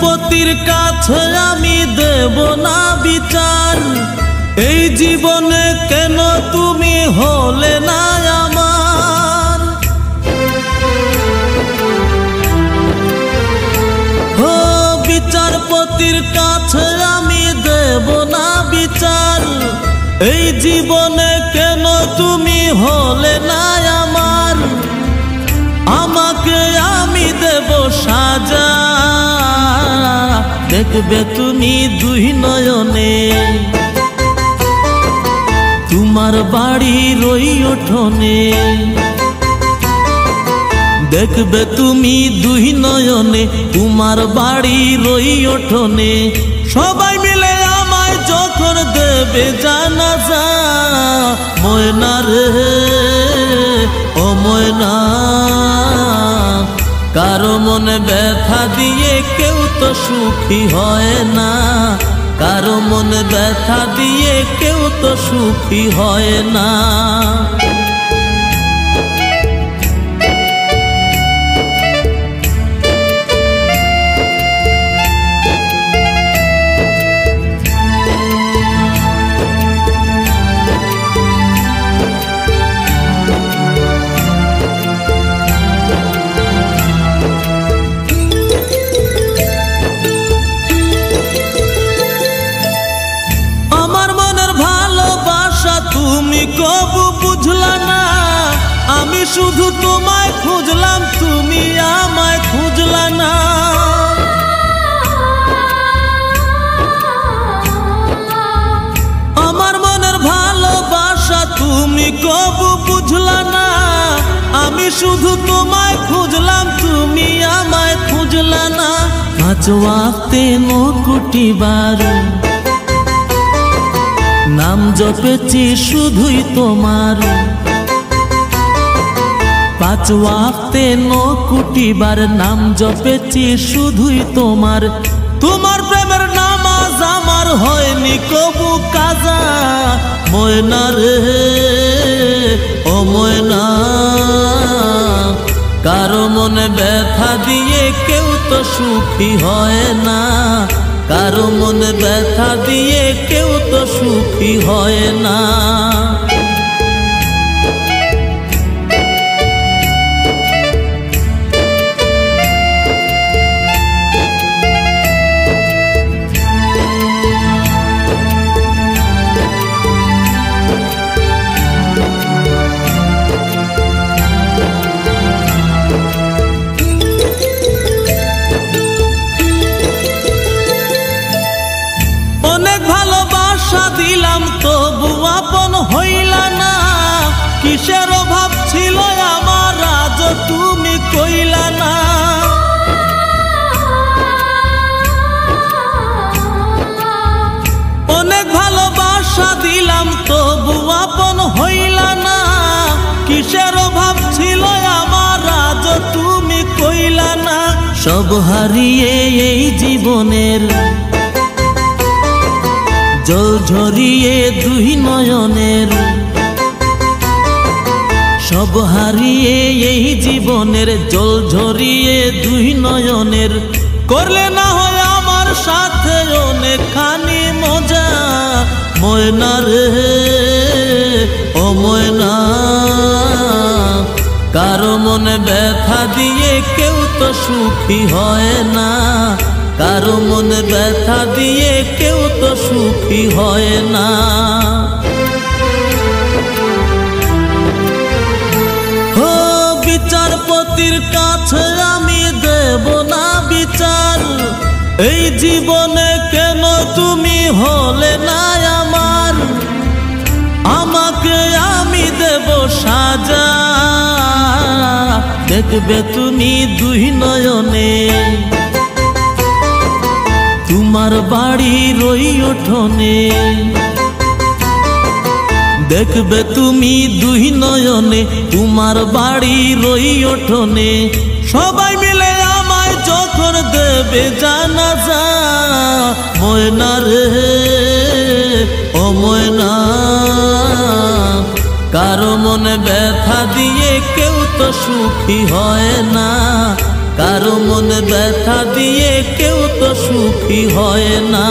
বিচারপতির কাছে আমি দেব না বিচার, এই জীবনে কেন তুমি হলে না আমার। ও বিচারপতির কাছে আমি দেব না বিচার, এই জীবনে কেন তুমি হলে না আমার। আমাকে আমি দেব সাজা, দেখবে তুমি দুই নয়নে, তোমার বাড়ির ওই উঠোনে। দেখবে তুমি দুই নয়নে, তোমার বাড়ির ওই উঠোনে। সবাই মিলে আমায় যখন দেবে জানাজা, ময়না রে ও ময়না, কারো মনে ব্যথা দিয়ে কেউ তো সুখী হয় না, কারো মনে ব্যথা দিয়ে কেউ তো সুখী হয় না। তুমি কবু বুঝলা না, আমি শুধু তোমায় খুঁজলাম, তুমি আমায় খুঁজলা না। আমার মনের ভালোবাসা তুমি কবু বুঝলা না, আমি শুধু তোমায় খুঁজলাম, তুমি আমায় খুঁজলা না। পাঁচ ওয়াক্তে 9 কোটি বার নাম জপেছি শুধুই তোমার, 5 ওয়াক্তে 9 কোটি বার নাম জপেছি শুধুই তোমার। তোমার প্রেমের নামাজ আমার হয়নি কবু কাজা, ময়না রে ও ময়না, কারো মনে ব্যথা দিয়ে কেউ তো সুখী হয় না, কারো মনে ব্যথা দিয়ে কেউ তো সুখী হয় না। অনেক ভালোবাসা দিলাম তবু আপন হইলা না, কিসের অভাব ছিল আমার আজ তুমি কইলা না। অনেক ভালোবাসা দিলাম তবু আপন হইলা না, কিসের অভাব ছিল আমার আজ তুমি কইলা না। সব হারিয়ে এই জীবনের জল ঝরিয়ে দুই নয়নের, সব হারিয়ে এই জীবনের জল ঝরিয়ে দুই নয়নের। করলে না হয় আমার সাথে অনেকখানি মজা, ময়না রে ও ময়না, কারো মনে ব্যথা দিয়ে কেউ তো সুখী হয় না, কারো মনে ব্যথা দিয়ে কেউ তো সুখী হয় না। ও বিচারপতির কাছে আমি দেব না বিচার, এই জীবনে কেন তুমি হলে না আমার। আমাকে আমি দেব সাজা, দেখবে তুমি দুই নয়নে, তোমার বাড়ির ওই উঠোনে। দেখবে তুমি দুই নয়নে, তোমার বাড়ির ওই উঠোনে। সবাই মিলে আমায় যখন দেবে জানাজা, ময়না রে ও ময়না, কারো মনে ব্যথা দিয়ে কেউ তো সুখী হয় না, কারো মনে ব্যথা দিয়ে কেউ তো সুখী হয় না।